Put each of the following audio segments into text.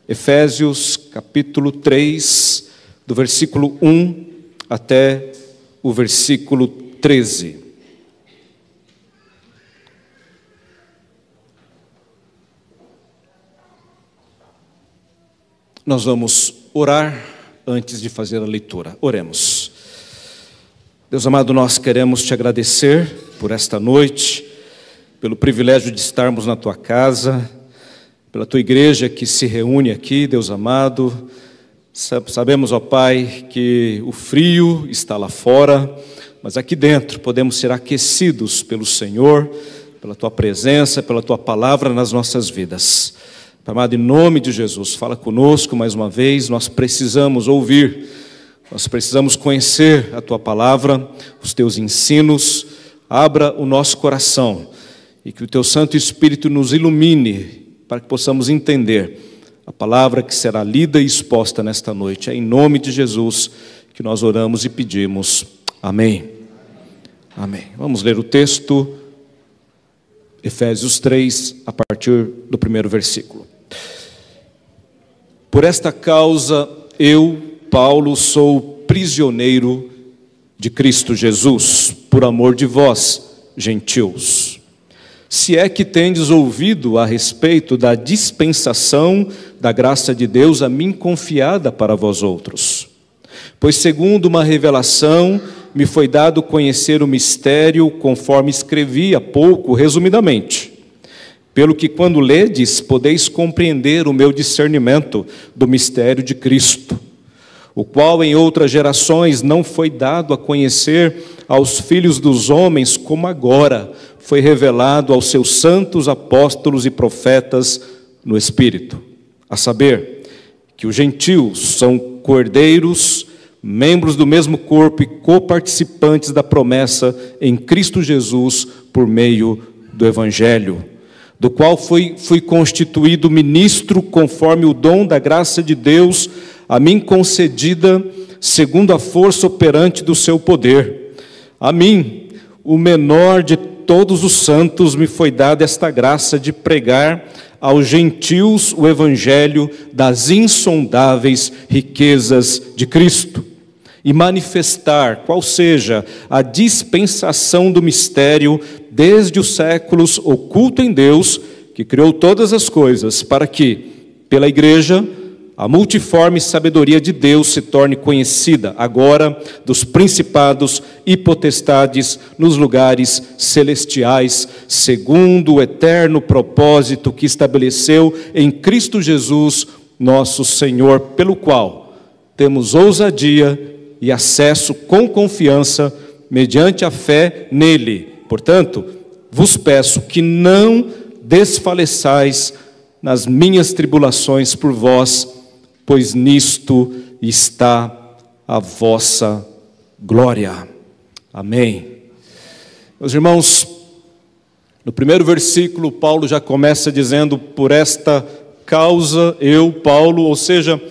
Efésios capítulo 3, do versículo 1 até o versículo 13. Nós vamos orar antes de fazer a leitura. Oremos. Deus amado, nós queremos te agradecer por esta noite, pelo privilégio de estarmos na tua casa, pela tua igreja que se reúne aqui, Deus amado. Sabemos, ó Pai, que o frio está lá fora, mas aqui dentro podemos ser aquecidos pelo Senhor, pela tua presença, pela tua palavra nas nossas vidas. Pai amado, em nome de Jesus, fala conosco mais uma vez. Nós precisamos ouvir, nós precisamos conhecer a tua palavra, os teus ensinos. Abra o nosso coração e que o teu Santo Espírito nos ilumine para que possamos entender a palavra que será lida e exposta nesta noite. É em nome de Jesus que nós oramos e pedimos. Amém. Amém. Vamos ler o texto, Efésios 3, a partir do primeiro versículo. Por esta causa, eu, Paulo, sou prisioneiro de Cristo Jesus, por amor de vós, gentios. Se é que tendes ouvido a respeito da dispensação da graça de Deus a mim confiada para vós outros. Pois segundo uma revelação, me foi dado conhecer o mistério, conforme escrevi há pouco, resumidamente. Pelo que quando ledes, podeis compreender o meu discernimento do mistério de Cristo, o qual em outras gerações não foi dado a conhecer aos filhos dos homens, como agora foi revelado aos seus santos apóstolos e profetas no Espírito, a saber, que os gentios são cordeiros, membros do mesmo corpo e coparticipantes da promessa em Cristo Jesus por meio do Evangelho, do qual fui constituído ministro conforme o dom da graça de Deus a mim concedida segundo a força operante do seu poder. A mim, o menor de todos os santos, me foi dada esta graça de pregar aos gentios o evangelho das insondáveis riquezas de Cristo e manifestar qual seja a dispensação do mistério desde os séculos oculto em Deus, que criou todas as coisas, para que, pela igreja, a multiforme sabedoria de Deus se torne conhecida agora dos principados e potestades nos lugares celestiais, segundo o eterno propósito que estabeleceu em Cristo Jesus, nosso Senhor, pelo qual temos ousadia e acesso com confiança mediante a fé nele. Portanto, vos peço que não desfaleçais nas minhas tribulações por vós, pois nisto está a vossa glória. Amém. Meus irmãos, no primeiro versículo, Paulo já começa dizendo, por esta causa, eu, Paulo, ou seja,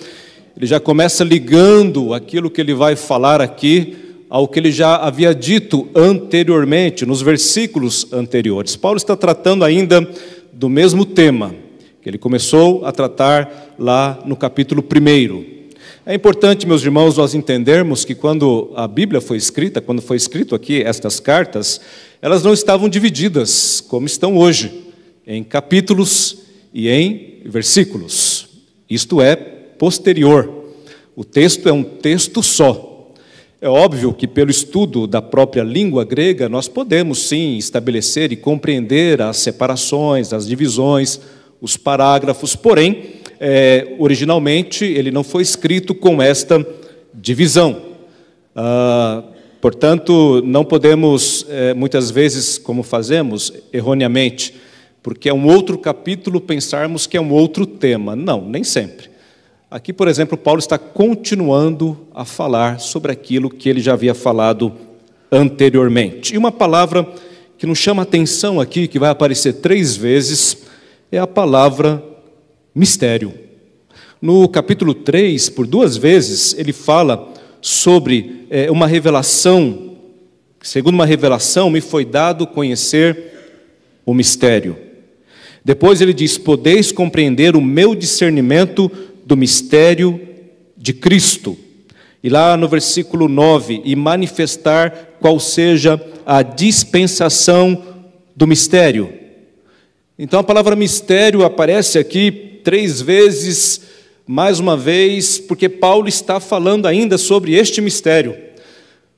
ele já começa ligando aquilo que ele vai falar aqui ao que ele já havia dito anteriormente, nos versículos anteriores. Paulo está tratando ainda do mesmo tema que ele começou a tratar lá no capítulo 1. É importante, meus irmãos, nós entendermos que quando a Bíblia foi escrita, quando foi escrito aqui estas cartas, elas não estavam divididas como estão hoje, em capítulos e em versículos. Isto é posterior. O texto é um texto só. É óbvio que pelo estudo da própria língua grega, nós podemos sim estabelecer e compreender as separações, as divisões, os parágrafos, porém, originalmente ele não foi escrito com esta divisão. Portanto, não podemos, muitas vezes, como fazemos, erroneamente, porque é um outro capítulo, pensarmos que é um outro tema. Não, nem sempre. Aqui, por exemplo, Paulo está continuando a falar sobre aquilo que ele já havia falado anteriormente. E uma palavra que nos chama a atenção aqui, que vai aparecer 3 vezes, é a palavra mistério. No capítulo 3, por 2 vezes, ele fala sobre uma revelação. Segundo uma revelação, me foi dado conhecer o mistério. Depois ele diz: podeis compreender o meu discernimento do mistério de Cristo. E lá no versículo 9, e manifestar qual seja a dispensação do mistério. Então a palavra mistério aparece aqui 3 vezes, mais uma vez, porque Paulo está falando ainda sobre este mistério,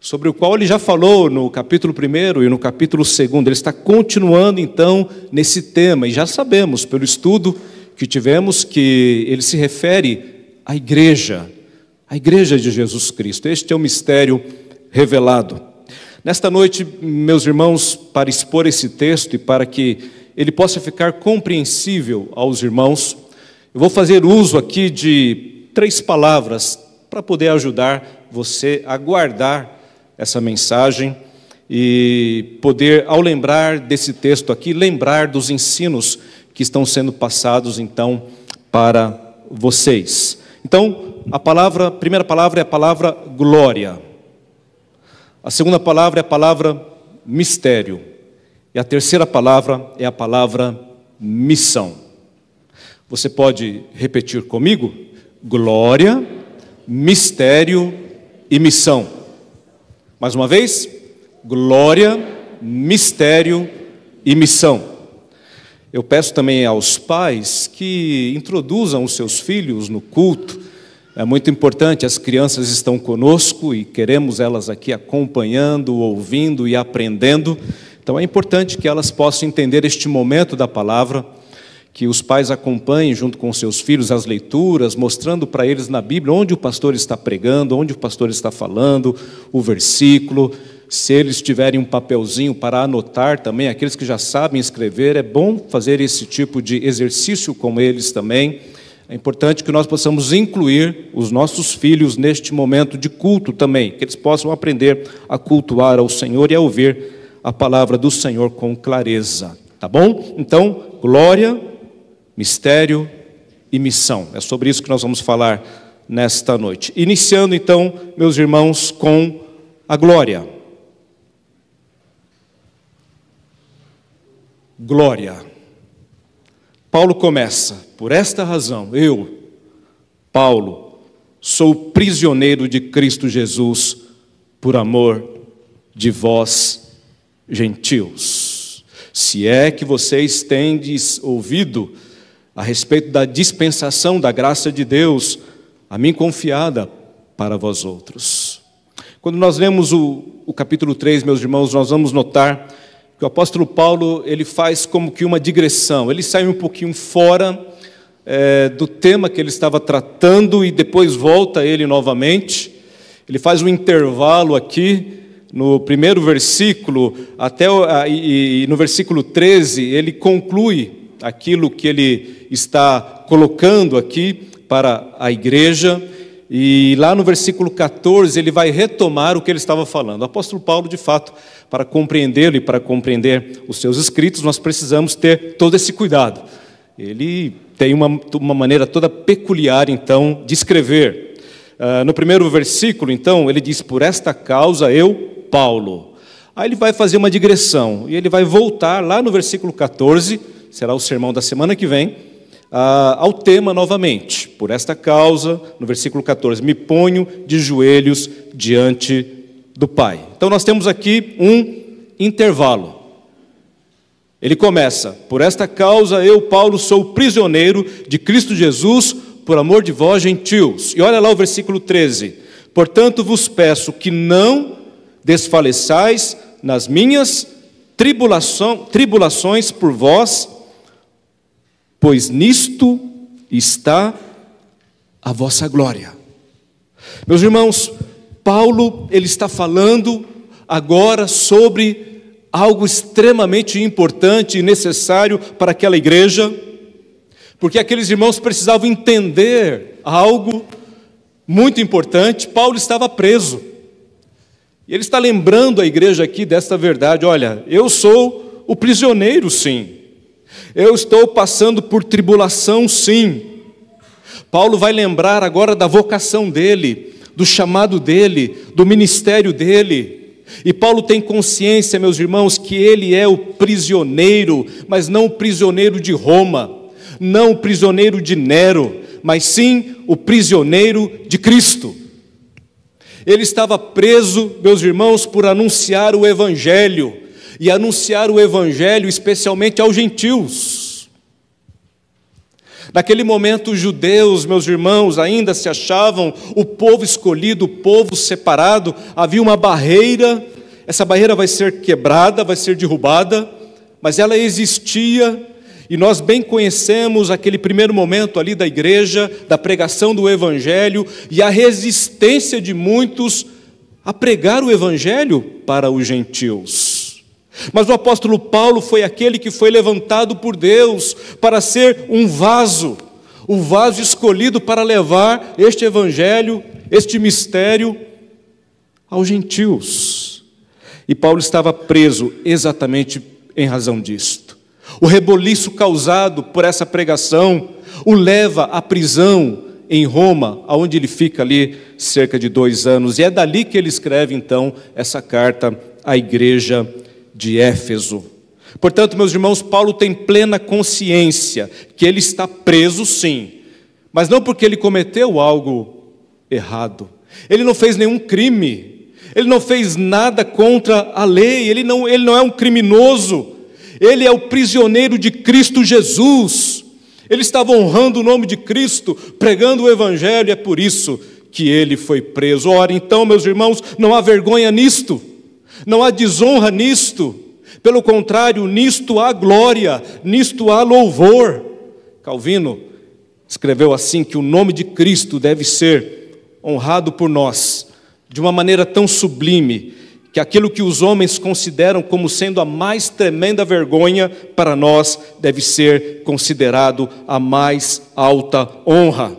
sobre o qual ele já falou no capítulo 1 e no capítulo 2. Ele está continuando então nesse tema, e já sabemos pelo estudo que tivemos que ele se refere à igreja de Jesus Cristo. Este é o mistério revelado. Nesta noite, meus irmãos, para expor esse texto e para que ele possa ficar compreensível aos irmãos, eu vou fazer uso aqui de 3 palavras para poder ajudar você a guardar essa mensagem e poder, ao lembrar desse texto aqui, lembrar dos ensinos que estão sendo passados então para vocês. Então, a primeira palavra é a palavra glória. A segunda palavra é a palavra mistério. E a terceira palavra é a palavra missão. Você pode repetir comigo? Glória, mistério e missão. Mais uma vez, glória, mistério e missão. Eu peço também aos pais que introduzam os seus filhos no culto. É muito importante, as crianças estão conosco e queremos elas aqui acompanhando, ouvindo e aprendendo. Então é importante que elas possam entender este momento da palavra, que os pais acompanhem junto com os seus filhos as leituras, mostrando para eles na Bíblia onde o pastor está pregando, onde o pastor está falando, o versículo. Se eles tiverem um papelzinho para anotar também, aqueles que já sabem escrever, é bom fazer esse tipo de exercício com eles também. É importante que nós possamos incluir os nossos filhos neste momento de culto também, que eles possam aprender a cultuar ao Senhor e a ouvir a palavra do Senhor com clareza. Tá bom? Então, glória, mistério e missão. É sobre isso que nós vamos falar nesta noite. Iniciando então, meus irmãos, com a glória. Glória. Paulo começa: por esta razão, eu, Paulo, sou prisioneiro de Cristo Jesus, por amor de vós, gentios. Se é que vocês tendes ouvido a respeito da dispensação da graça de Deus, a mim confiada para vós outros. Quando nós lemos o capítulo 3, meus irmãos, nós vamos notar que o apóstolo Paulo, ele faz como que uma digressão, ele sai um pouquinho fora do tema que ele estava tratando e depois volta a ele novamente. Ele faz um intervalo aqui, no primeiro versículo, e no versículo 13, ele conclui aquilo que ele está colocando aqui para a igreja, e lá no versículo 14, ele vai retomar o que ele estava falando. O apóstolo Paulo, de fato, para compreendê-lo e para compreender os seus escritos, nós precisamos ter todo esse cuidado. Ele tem uma maneira toda peculiar, então, de escrever. No primeiro versículo, então, ele diz: por esta causa eu, Paulo. Aí ele vai fazer uma digressão, e ele vai voltar lá no versículo 14, será o sermão da semana que vem, ao tema novamente. Por esta causa, no versículo 14, me ponho de joelhos diante do Pai. Então nós temos aqui um intervalo. Ele começa: por esta causa eu, Paulo, sou prisioneiro de Cristo Jesus, por amor de vós, gentios. E olha lá o versículo 13: portanto vos peço que não desfaleçais nas minhas tribulações por vós, pois nisto está a vossa glória. Meus irmãos, Paulo, ele está falando agora sobre algo extremamente importante e necessário para aquela igreja, porque aqueles irmãos precisavam entender algo muito importante. Paulo estava preso, e ele está lembrando a igreja aqui desta verdade: olha, eu sou o prisioneiro, sim, eu estou passando por tribulação, sim. Paulo vai lembrar agora da vocação dele, do chamado dele, do ministério dele. E Paulo tem consciência, meus irmãos, que ele é o prisioneiro, mas não o prisioneiro de Roma, não o prisioneiro de Nero, mas sim o prisioneiro de Cristo. Ele estava preso, meus irmãos, por anunciar o Evangelho, e anunciar o Evangelho especialmente aos gentios. Naquele momento, os judeus, meus irmãos, ainda se achavam o povo escolhido, o povo separado. Havia uma barreira, essa barreira vai ser quebrada, vai ser derrubada, mas ela existia, e nós bem conhecemos aquele primeiro momento ali da igreja, da pregação do Evangelho, e a resistência de muitos a pregar o Evangelho para os gentios. Mas o apóstolo Paulo foi aquele que foi levantado por Deus para ser um vaso, o vaso escolhido para levar este Evangelho, este mistério aos gentios. E Paulo estava preso exatamente em razão disto. O reboliço causado por essa pregação o leva à prisão em Roma, onde ele fica ali cerca de 2 anos. E é dali que ele escreve, então, essa carta à igreja de Éfeso. Portanto, meus irmãos, Paulo tem plena consciência que ele está preso, sim, mas não porque ele cometeu algo errado. Ele não fez nenhum crime, ele não fez nada contra a lei, ele não é um criminoso. Ele é o prisioneiro de Cristo Jesus. Ele estava honrando o nome de Cristo, pregando o Evangelho, e é por isso que ele foi preso. Ora, então, meus irmãos, não há vergonha nisto, não há desonra nisto. Pelo contrário, nisto há glória, nisto há louvor. Calvino escreveu assim, que o nome de Cristo deve ser honrado por nós de uma maneira tão sublime, que aquilo que os homens consideram como sendo a mais tremenda vergonha, para nós deve ser considerado a mais alta honra.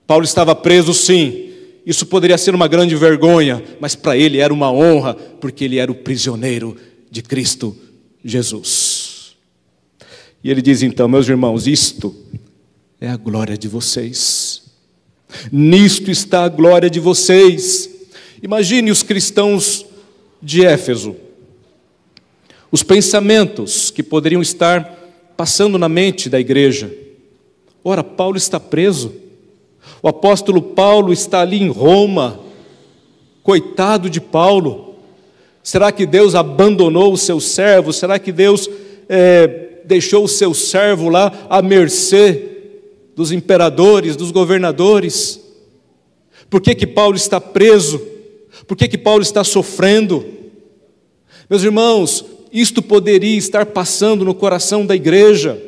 Paulo estava preso, sim, isso poderia ser uma grande vergonha, mas para ele era uma honra, porque ele era o prisioneiro de Cristo Jesus. E ele diz então, meus irmãos, isto é a glória de vocês, nisto está a glória de vocês. Imagine os cristãos de Éfeso, os pensamentos que poderiam estar passando na mente da igreja. Ora, Paulo está preso, o apóstolo Paulo está ali em Roma, coitado de Paulo. Será que Deus abandonou o seu servo? Será que Deus deixou o seu servo lá à mercê dos imperadores, dos governadores? Por que Paulo está preso? Por que Paulo está sofrendo? Meus irmãos, isto poderia estar passando no coração da igreja.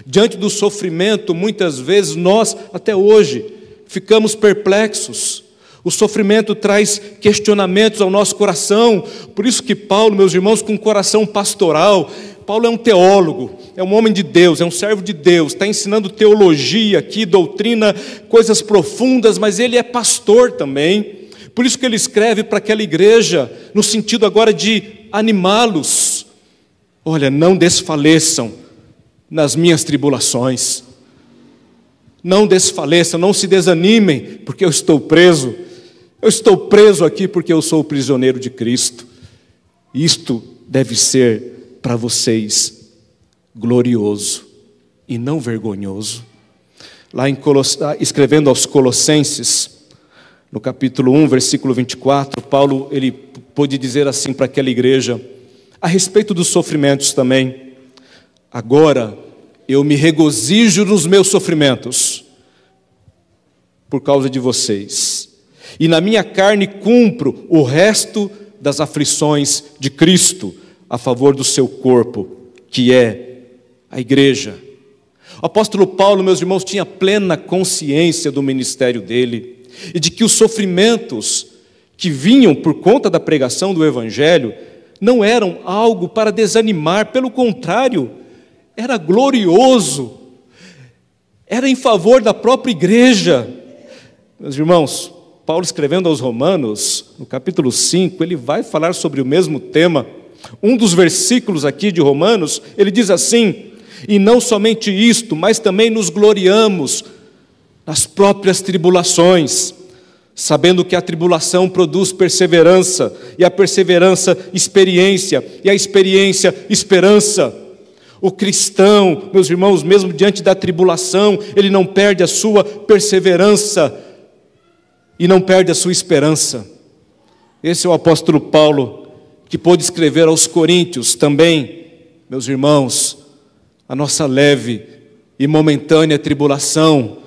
Diante do sofrimento, muitas vezes nós, até hoje, ficamos perplexos. O sofrimento traz questionamentos ao nosso coração. Por isso que Paulo, meus irmãos, com um coração pastoral, Paulo é um teólogo, é um homem de Deus, é um servo de Deus, está ensinando teologia aqui, doutrina, coisas profundas, mas ele é pastor também. Por isso que ele escreve para aquela igreja, no sentido agora de animá-los. Olha, não desfaleçam nas minhas tribulações. Não desfaleçam, não se desanimem, porque eu estou preso. Eu estou preso aqui porque eu sou o prisioneiro de Cristo. Isto deve ser para vocês glorioso e não vergonhoso. Lá escrevendo aos Colossenses, no capítulo 1, versículo 24, Paulo ele pôde dizer assim para aquela igreja, a respeito dos sofrimentos também: agora eu me regozijo nos meus sofrimentos, por causa de vocês, e na minha carne cumpro o resto das aflições de Cristo, a favor do seu corpo, que é a igreja. O apóstolo Paulo, meus irmãos, tinha plena consciência do ministério dele, e de que os sofrimentos que vinham por conta da pregação do Evangelho não eram algo para desanimar, pelo contrário, era glorioso, era em favor da própria igreja. Meus irmãos, Paulo escrevendo aos Romanos, no capítulo 5, ele vai falar sobre o mesmo tema. Um dos versículos aqui de Romanos, ele diz assim: e não somente isto, mas também nos gloriamos nas próprias tribulações, sabendo que a tribulação produz perseverança, e a perseverança, experiência, e a experiência, esperança. O cristão, meus irmãos, mesmo diante da tribulação, ele não perde a sua perseverança e não perde a sua esperança. Esse é o apóstolo Paulo, que pôde escrever aos Coríntios também, meus irmãos, a nossa leve e momentânea tribulação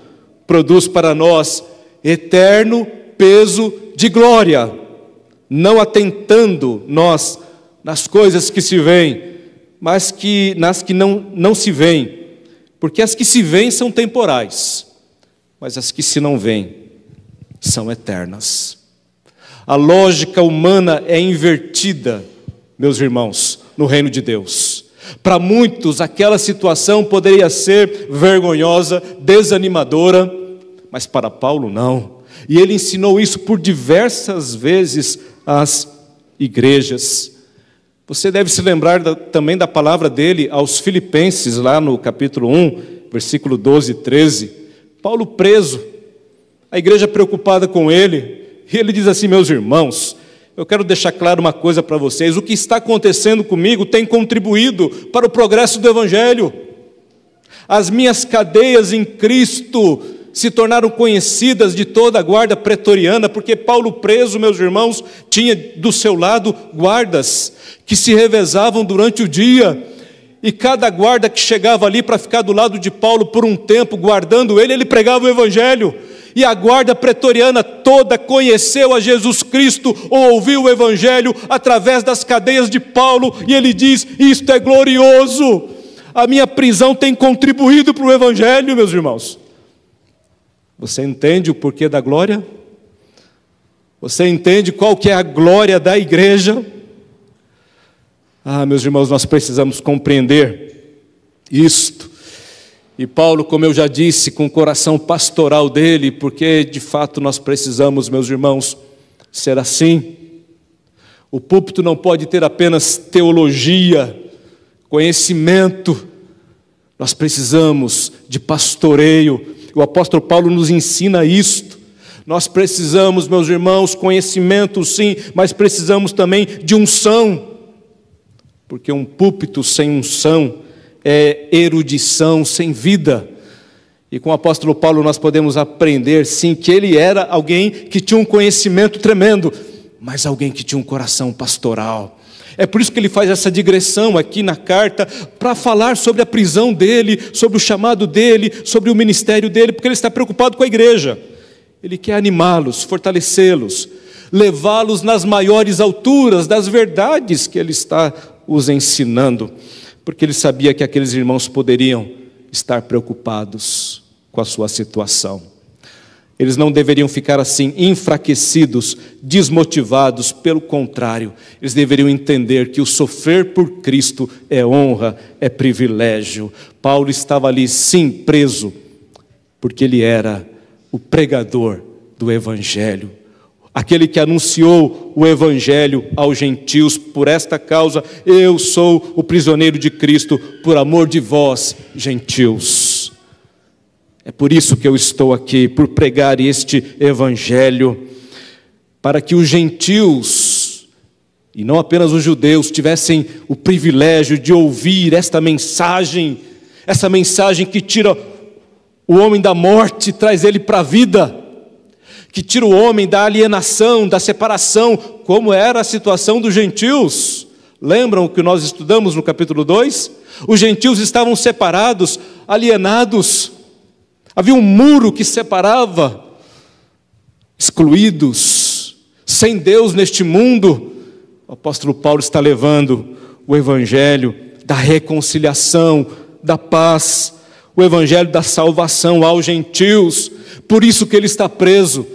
produz para nós eterno peso de glória, não atentando nós nas coisas que se veem, mas nas que não se veem, porque as que se veem são temporais, mas as que se não veem são eternas. A lógica humana é invertida, meus irmãos, no reino de Deus. Para muitos, aquela situação poderia ser vergonhosa, desanimadora, mas para Paulo não. E ele ensinou isso por diversas vezes às igrejas. Você deve se lembrar também da palavra dele aos Filipenses, lá no capítulo 1, versículo 12 e 13. Paulo preso, a igreja preocupada com ele, e ele diz assim: meus irmãos, eu quero deixar claro uma coisa para vocês: o que está acontecendo comigo tem contribuído para o progresso do Evangelho. As minhas cadeias em Cristo se tornaram conhecidas de toda a guarda pretoriana, porque Paulo preso, meus irmãos, tinha do seu lado guardas que se revezavam durante o dia, e cada guarda que chegava ali para ficar do lado de Paulo por um tempo, guardando ele pregava o Evangelho. E a guarda pretoriana toda conheceu a Jesus Cristo, ou ouviu o Evangelho através das cadeias de Paulo, e ele diz: isto é glorioso, a minha prisão tem contribuído para o Evangelho, meus irmãos. Você entende o porquê da glória? Você entende qual que é a glória da igreja? Meus irmãos, nós precisamos compreender isto. E Paulo, como eu já disse, com o coração pastoral dele, porque de fato nós precisamos, meus irmãos, ser assim. O púlpito não pode ter apenas teologia, conhecimento. Nós precisamos de pastoreio. O apóstolo Paulo nos ensina isto. Nós precisamos, meus irmãos, conhecimento sim, mas precisamos também de unção. Porque um púlpito sem unção é erudição sem vida. E com o apóstolo Paulo nós podemos aprender, sim, que ele era alguém que tinha um conhecimento tremendo, mas alguém que tinha um coração pastoral. É por isso que ele faz essa digressão aqui na carta, para falar sobre a prisão dele, sobre o chamado dele, sobre o ministério dele, porque ele está preocupado com a igreja. Ele quer animá-los, fortalecê-los, levá-los nas maiores alturas das verdades que ele está os ensinando, porque ele sabia que aqueles irmãos poderiam estar preocupados com a sua situação. Eles não deveriam ficar assim, enfraquecidos, desmotivados, pelo contrário, eles deveriam entender que o sofrer por Cristo é honra, é privilégio. Paulo estava ali, sim, preso, porque ele era o pregador do Evangelho, aquele que anunciou o Evangelho aos gentios. Por esta causa, eu sou o prisioneiro de Cristo, por amor de vós, gentios. É por isso que eu estou aqui, por pregar este Evangelho, para que os gentios, e não apenas os judeus, tivessem o privilégio de ouvir esta mensagem, essa mensagem que tira o homem da morte, traz ele para a vida, que tira o homem da alienação, da separação, como era a situação dos gentios. Lembram o que nós estudamos no capítulo 2? Os gentios estavam separados, alienados. Havia um muro que separava, excluídos, sem Deus neste mundo. O apóstolo Paulo está levando o Evangelho da reconciliação, da paz, o Evangelho da salvação aos gentios. Por isso que ele está preso,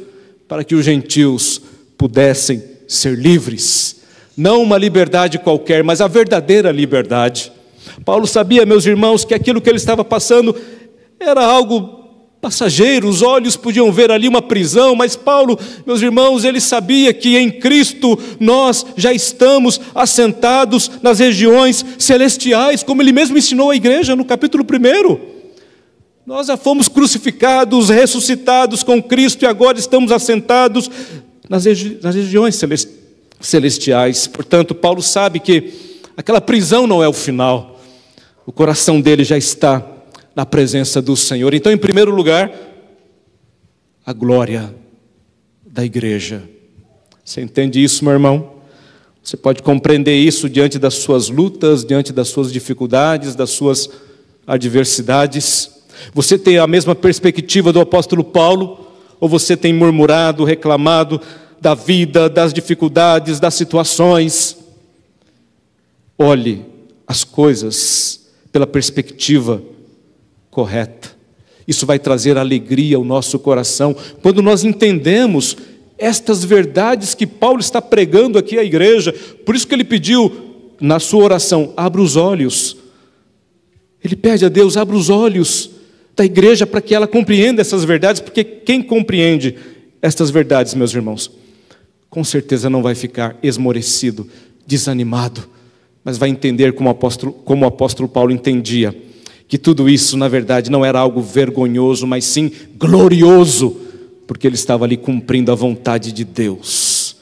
para que os gentios pudessem ser livres. Não uma liberdade qualquer, mas a verdadeira liberdade. Paulo sabia, meus irmãos, que aquilo que ele estava passando era algo passageiro. Os olhos podiam ver ali uma prisão, mas Paulo, meus irmãos, ele sabia que em Cristo nós já estamos assentados nas regiões celestiais, como ele mesmo ensinou à igreja no capítulo 1. Nós já fomos crucificados, ressuscitados com Cristo e agora estamos assentados nas regiões celestiais. Portanto, Paulo sabe que aquela prisão não é o final. O coração dele já está na presença do Senhor. Então, em primeiro lugar, a glória da igreja. Você entende isso, meu irmão? Você pode compreender isso diante das suas lutas, diante das suas dificuldades, das suas adversidades. Você tem a mesma perspectiva do apóstolo Paulo? Ou você tem murmurado, reclamado da vida, das dificuldades, das situações? Olhe as coisas pela perspectiva correta. Isso vai trazer alegria ao nosso coração. Quando nós entendemos estas verdades que Paulo está pregando aqui à igreja, por isso que ele pediu na sua oração, abra os olhos. Ele pede a Deus, abra os olhos da igreja para que ela compreenda essas verdades, porque quem compreende estas verdades, meus irmãos, com certeza não vai ficar esmorecido, desanimado, mas vai entender como o apóstolo Paulo entendia, que tudo isso, na verdade, não era algo vergonhoso, mas sim glorioso, porque ele estava ali cumprindo a vontade de Deus.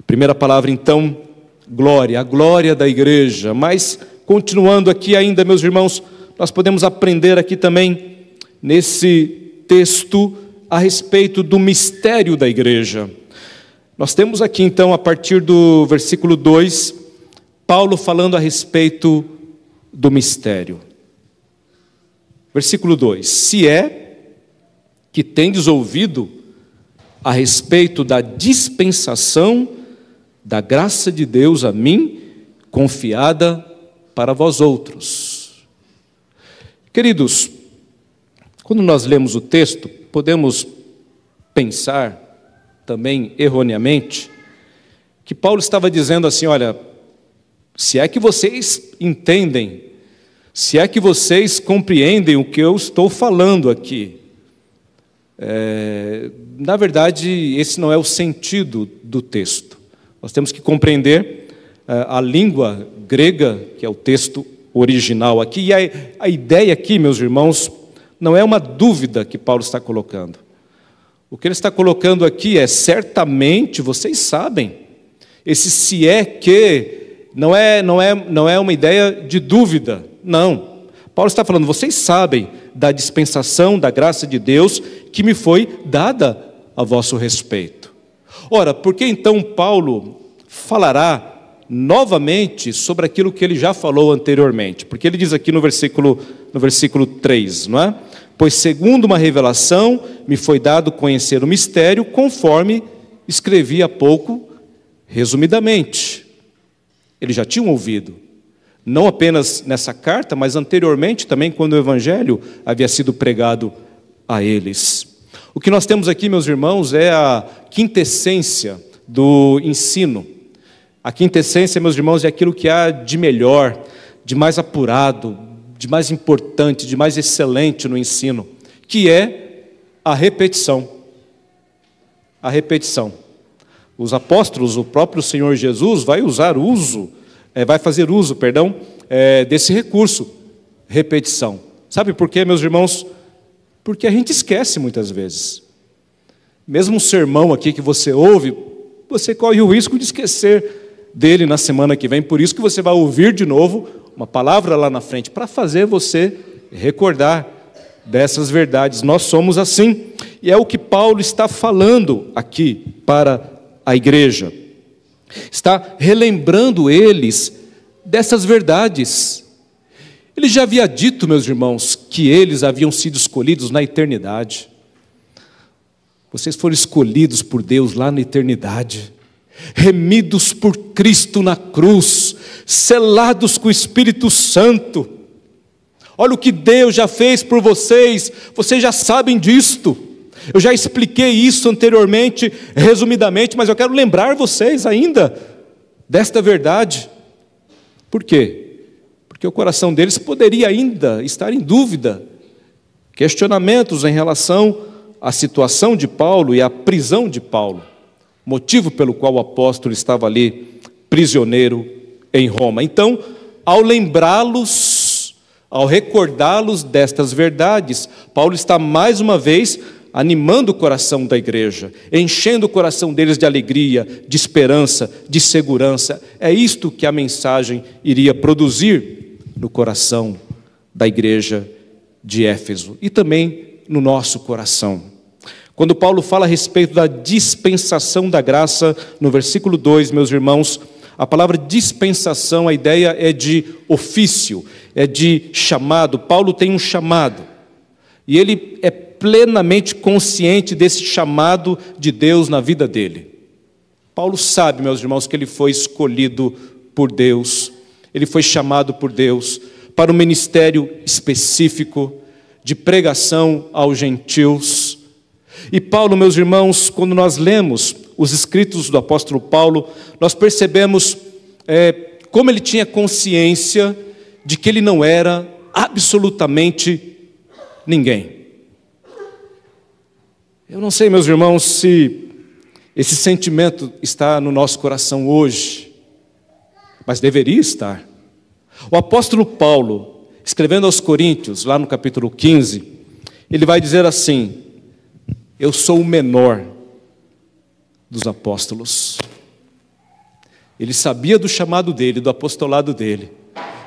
Primeira palavra, então, glória, a glória da igreja. Mas, continuando aqui ainda, meus irmãos, nós podemos aprender aqui também, nesse texto, a respeito do mistério da igreja. Nós temos aqui, então, a partir do versículo 2, Paulo falando a respeito do mistério. Versículo 2: se é que tendes ouvido a respeito da dispensação da graça de Deus a mim, confiada para vós outros. Queridos, quando nós lemos o texto, podemos pensar também erroneamente que Paulo estava dizendo assim, olha, se é que vocês entendem, se é que vocês compreendem o que eu estou falando aqui. Na verdade, esse não é o sentido do texto. Nós temos que compreender a língua grega, que é o texto original aqui, e a ideia aqui, meus irmãos, não é uma dúvida que Paulo está colocando. O que ele está colocando aqui é, certamente, vocês sabem, esse se é que não é uma ideia de dúvida, não. Paulo está falando, vocês sabem da dispensação da graça de Deus que me foi dada a vosso respeito. Ora, por que então Paulo falará novamente sobre aquilo que ele já falou anteriormente? Porque ele diz aqui no versículo 3, não é? Pois segundo uma revelação me foi dado conhecer o mistério, conforme escrevi há pouco, resumidamente. Eles já tinham ouvido, não apenas nessa carta, mas anteriormente também, quando o evangelho havia sido pregado a eles. O que nós temos aqui, meus irmãos, é a quintessência do ensino. A quintessência, meus irmãos, é aquilo que há de melhor, de mais apurado, de mais importante, de mais excelente no ensino, que é a repetição. A repetição. Os apóstolos, o próprio Senhor Jesus vai fazer uso desse recurso, repetição. Sabe por quê, meus irmãos? Porque a gente esquece muitas vezes. Mesmo um sermão aqui que você ouve, você corre o risco de esquecer dele na semana que vem. Por isso que você vai ouvir de novo uma palavra lá na frente, para fazer você recordar dessas verdades. Nós somos assim. E é o que Paulo está falando aqui para a igreja. Está relembrando eles dessas verdades. Ele já havia dito, meus irmãos, que eles haviam sido escolhidos na eternidade. Vocês foram escolhidos por Deus lá na eternidade, remidos por Cristo na cruz, selados com o Espírito Santo. Olha o que Deus já fez por vocês já sabem disto. Eu já expliquei isso anteriormente, resumidamente, mas eu quero lembrar vocês ainda desta verdade. Por quê? Porque o coração deles poderia ainda estar em dúvida, questionamentos em relação à situação de Paulo e à prisão de Paulo, motivo pelo qual o apóstolo estava ali prisioneiro em Roma. Então, ao lembrá-los ao recordá-los destas verdades, Paulo está mais uma vez animando o coração da igreja, enchendo o coração deles de alegria, de esperança, de segurança. É isto que a mensagem iria produzir no coração da igreja de Éfeso e também no nosso coração. Quando Paulo fala a respeito da dispensação da graça, no versículo 2, meus irmãos, a palavra dispensação, a ideia é de ofício, é de chamado. Paulo tem um chamado, e ele é plenamente consciente desse chamado de Deus na vida dele. Paulo sabe, meus irmãos, que ele foi escolhido por Deus, ele foi chamado por Deus para um ministério específico de pregação aos gentios. E Paulo, meus irmãos, quando nós lemos os escritos do apóstolo Paulo, nós percebemos como ele tinha consciência de que ele não era absolutamente ninguém. Eu não sei, meus irmãos, se esse sentimento está no nosso coração hoje, mas deveria estar. O apóstolo Paulo, escrevendo aos Coríntios, lá no capítulo 15, ele vai dizer assim: eu sou o menor dos apóstolos. Ele sabia do chamado dele, do apostolado dele,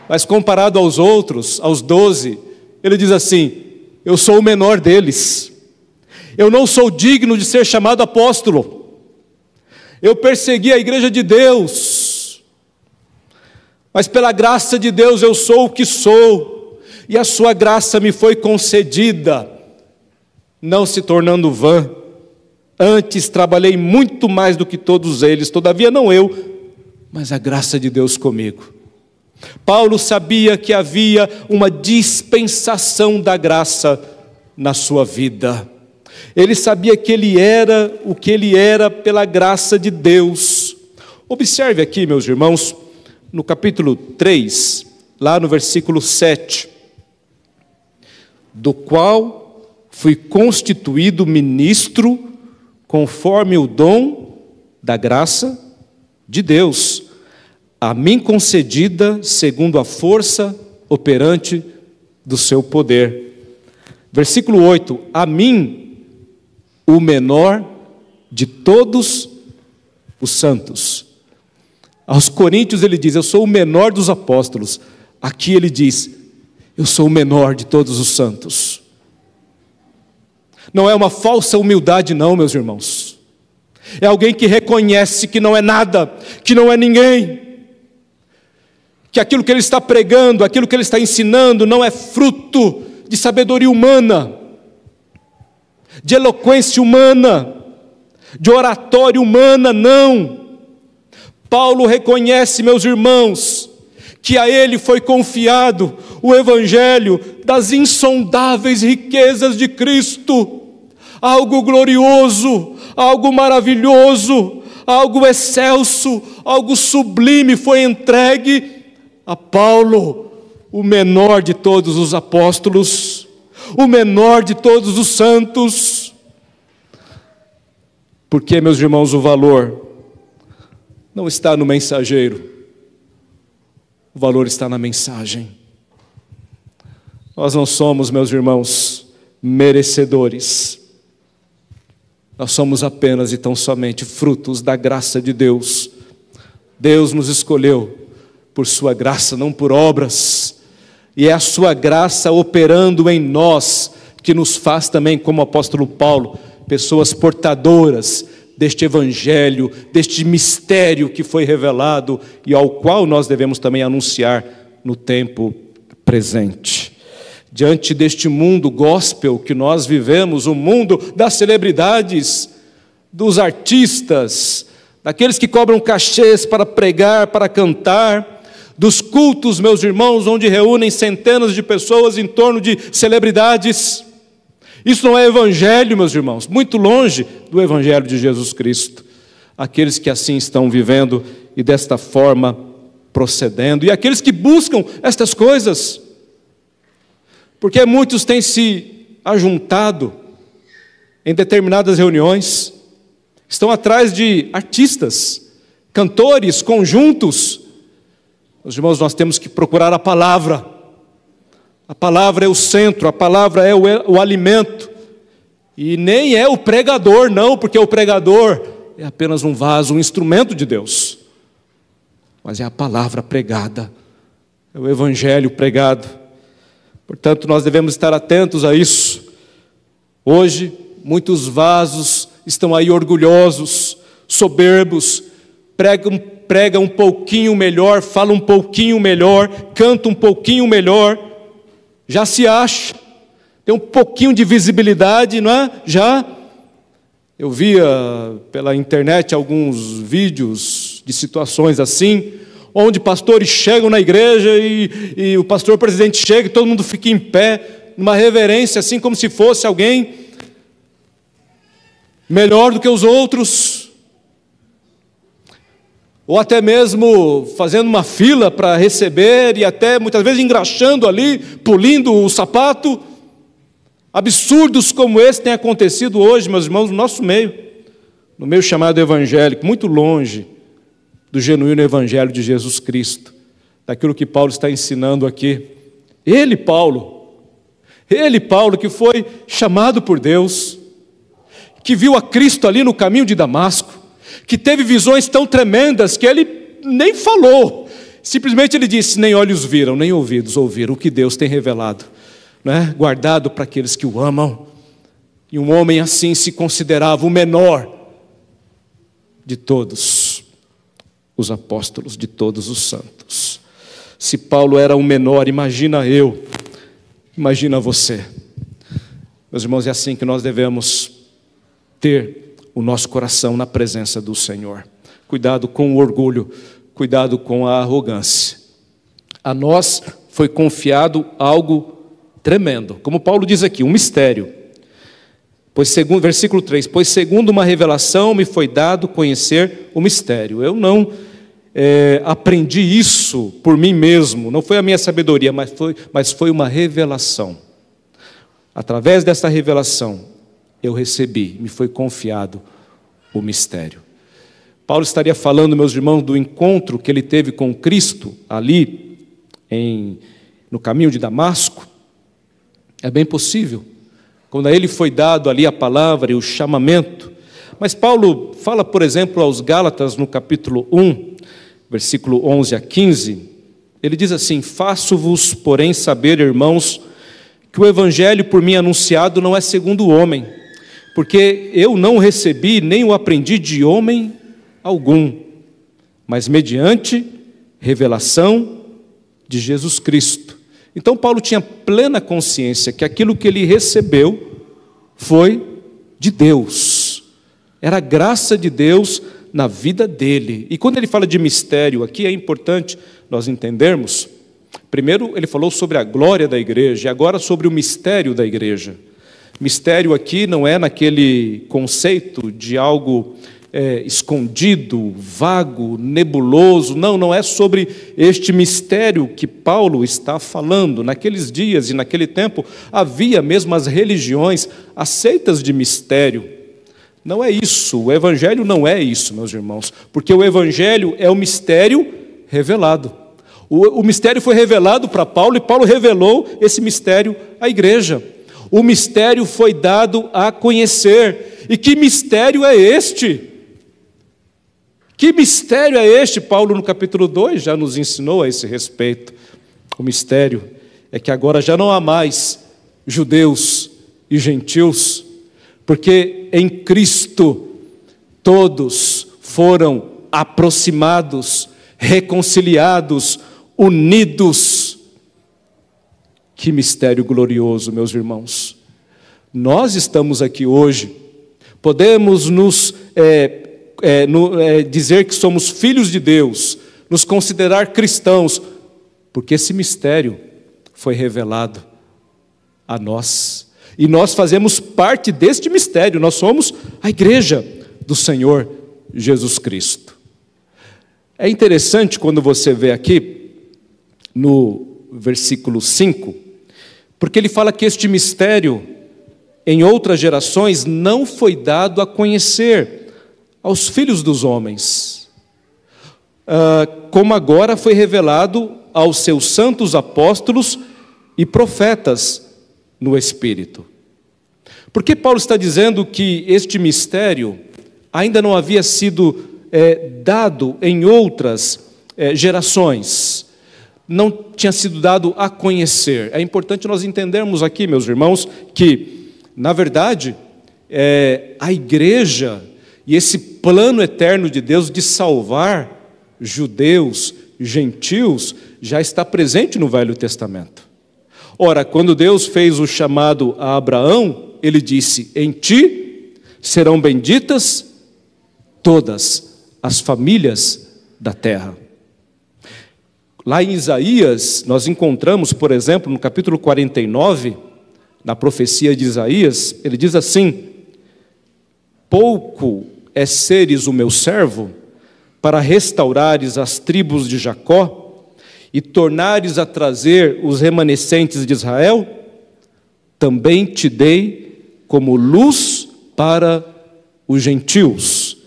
mas comparado aos outros, aos 12, ele diz assim: eu sou o menor deles. Eu não sou digno de ser chamado apóstolo. Eu persegui a igreja de Deus, mas pela graça de Deus eu sou o que sou, e a sua graça me foi concedida, não se tornando vã. Antes trabalhei muito mais do que todos eles, todavia não eu, mas a graça de Deus comigo. Paulo sabia que havia uma dispensação da graça na sua vida. Ele sabia que ele era o que ele era pela graça de Deus. Observe aqui, meus irmãos, no capítulo 3, lá no versículo 7, do qual fui constituído ministro conforme o dom da graça de Deus, a mim concedida segundo a força operante do seu poder. Versículo 8, a mim, o menor de todos os santos. Aos Coríntios ele diz: eu sou o menor dos apóstolos. Aqui ele diz: eu sou o menor de todos os santos. Não é uma falsa humildade não, meus irmãos. É alguém que reconhece que não é nada, que não é ninguém, que aquilo que ele está pregando, aquilo que ele está ensinando não é fruto de sabedoria humana, de eloquência humana, de oratória humana, não. Paulo reconhece, meus irmãos, que a ele foi confiado o evangelho das insondáveis riquezas de Cristo, algo glorioso, algo maravilhoso, algo excelso, algo sublime foi entregue a Paulo, o menor de todos os apóstolos, o menor de todos os santos. Porque, meus irmãos, o valor não está no mensageiro, o valor está na mensagem. Nós não somos, meus irmãos, merecedores. Nós somos apenas e tão somente frutos da graça de Deus. Deus nos escolheu por sua graça, não por obras. E é a sua graça operando em nós que nos faz também, como o apóstolo Paulo, pessoas portadoras deste evangelho, deste mistério que foi revelado e ao qual nós devemos também anunciar no tempo presente. Diante deste mundo gospel que nós vivemos, o mundo das celebridades, dos artistas, daqueles que cobram cachês para pregar, para cantar, dos cultos, meus irmãos, onde reúnem centenas de pessoas em torno de celebridades. Isso não é evangelho, meus irmãos, muito longe do evangelho de Jesus Cristo. Aqueles que assim estão vivendo e desta forma procedendo, e aqueles que buscam estas coisas, porque muitos têm se ajuntado em determinadas reuniões, estão atrás de artistas, cantores, conjuntos. Meus irmãos, nós temos que procurar a palavra. A palavra é o centro, a palavra é o alimento. E nem é o pregador, não, porque o pregador é apenas um vaso, um instrumento de Deus. Mas é a palavra pregada, é o evangelho pregado. Portanto, nós devemos estar atentos a isso. Hoje, muitos vasos estão aí orgulhosos, soberbos, pregam um pouquinho melhor, falam um pouquinho melhor, cantam um pouquinho melhor, já se acha, tem um pouquinho de visibilidade, não é? Já. Eu via pela internet alguns vídeos de situações assim, onde pastores chegam na igreja e o pastor presidente chega e todo mundo fica em pé, numa reverência assim, como se fosse alguém melhor do que os outros. Ou até mesmo fazendo uma fila para receber e até muitas vezes engraxando ali, pulindo o sapato. Absurdos como esse têm acontecido hoje, meus irmãos, no nosso meio, no meio chamado evangélico, muito longe do genuíno evangelho de Jesus Cristo, daquilo que Paulo está ensinando aqui. Ele, Paulo, que foi chamado por Deus, que viu a Cristo ali no caminho de Damasco, que teve visões tão tremendas que ele nem falou, simplesmente ele disse: nem olhos viram, nem ouvidos ouviram o que Deus tem revelado, né? Guardado para aqueles que o amam. E um homem assim se considerava o menor de todos os apóstolos, de todos os santos. Se Paulo era o menor, imagina eu, imagina você. Meus irmãos, é assim que nós devemos ter o nosso coração na presença do Senhor. Cuidado com o orgulho, cuidado com a arrogância. A nós foi confiado algo tremendo, como Paulo diz aqui, um mistério. Versículo 3, pois segundo uma revelação me foi dado conhecer o mistério. Eu não aprendi isso por mim mesmo, não foi a minha sabedoria, mas foi uma revelação. Através dessa revelação, eu recebi, me foi confiado o mistério. Paulo estaria falando, meus irmãos, do encontro que ele teve com Cristo ali no caminho de Damasco. É bem possível, quando a ele foi dado ali a palavra e o chamamento. Mas Paulo fala, por exemplo, aos Gálatas no capítulo 1, versículo 11 a 15, ele diz assim: faço-vos, porém, saber, irmãos, que o evangelho por mim anunciado não é segundo o homem, porque eu não recebi nem o aprendi de homem algum, mas mediante revelação de Jesus Cristo. Então Paulo tinha plena consciência que aquilo que ele recebeu foi de Deus, era a graça de Deus na vida dele. E quando ele fala de mistério aqui, é importante nós entendermos. Primeiro ele falou sobre a glória da igreja, e agora sobre o mistério da igreja. Mistério aqui não é naquele conceito de algo escondido, vago, nebuloso. Não é sobre este mistério que Paulo está falando. Naqueles dias e naquele tempo havia mesmo as religiões aceitas de mistério. Não é isso, o evangelho não é isso, meus irmãos, porque o evangelho é o mistério revelado. O mistério foi revelado para Paulo e Paulo revelou esse mistério à igreja. O mistério foi dado a conhecer. E que mistério é este? Que mistério é este? Paulo no capítulo 2 já nos ensinou a esse respeito. O mistério é que agora já não há mais judeus e gentios, porque em Cristo todos foram aproximados, reconciliados, unidos. Que mistério glorioso, meus irmãos. Nós estamos aqui hoje, podemos dizer que somos filhos de Deus, nos considerar cristãos, porque esse mistério foi revelado a nós. E nós fazemos parte deste mistério, nós somos a igreja do Senhor Jesus Cristo. É interessante quando você vê aqui, no versículo 5, porque ele fala que este mistério, em outras gerações, não foi dado a conhecer aos filhos dos homens, como agora foi revelado aos seus santos apóstolos e profetas no Espírito. Por que Paulo está dizendo que este mistério ainda não havia sido dado em outras gerações? Não tinha sido dado a conhecer. É importante nós entendermos aqui, meus irmãos, que, na verdade, a igreja e esse plano eterno de Deus de salvar judeus, gentios, já está presente no Velho Testamento. Ora, quando Deus fez o chamado a Abraão, ele disse: em ti serão benditas todas as famílias da terra. Lá em Isaías, nós encontramos, por exemplo, no capítulo 49, na profecia de Isaías, ele diz assim: pouco é seres o meu servo, para restaurares as tribos de Jacó, e tornares a trazer os remanescentes de Israel? Também te dei como luz para os gentios,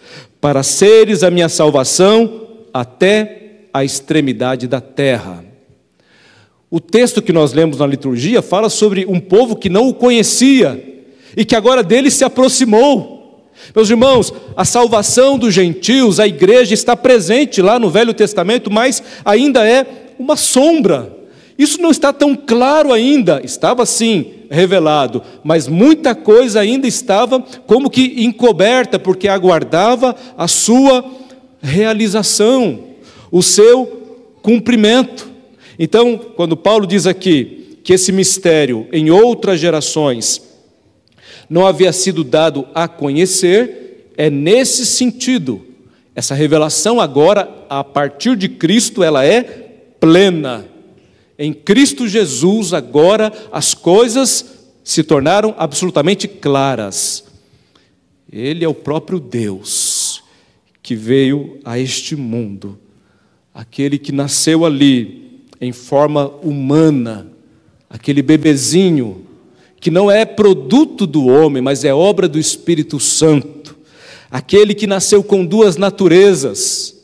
para seres a minha salvação até a extremidade da terra. O texto que nós lemos na liturgia fala sobre um povo que não o conhecia e que agora dele se aproximou. Meus irmãos, a salvação dos gentios, a igreja está presente lá no Velho Testamento, mas ainda é uma sombra. Isso não está tão claro ainda. Estava sim revelado, mas muita coisa ainda estava como que encoberta, porque aguardava a sua realização, o seu cumprimento. Então, quando Paulo diz aqui que esse mistério em outras gerações não havia sido dado a conhecer, é nesse sentido. Essa revelação agora, a partir de Cristo, ela é plena. Em Cristo Jesus, agora, as coisas se tornaram absolutamente claras. Ele é o próprio Deus que veio a este mundo, aquele que nasceu ali em forma humana, aquele bebezinho que não é produto do homem, mas é obra do Espírito Santo, aquele que nasceu com duas naturezas,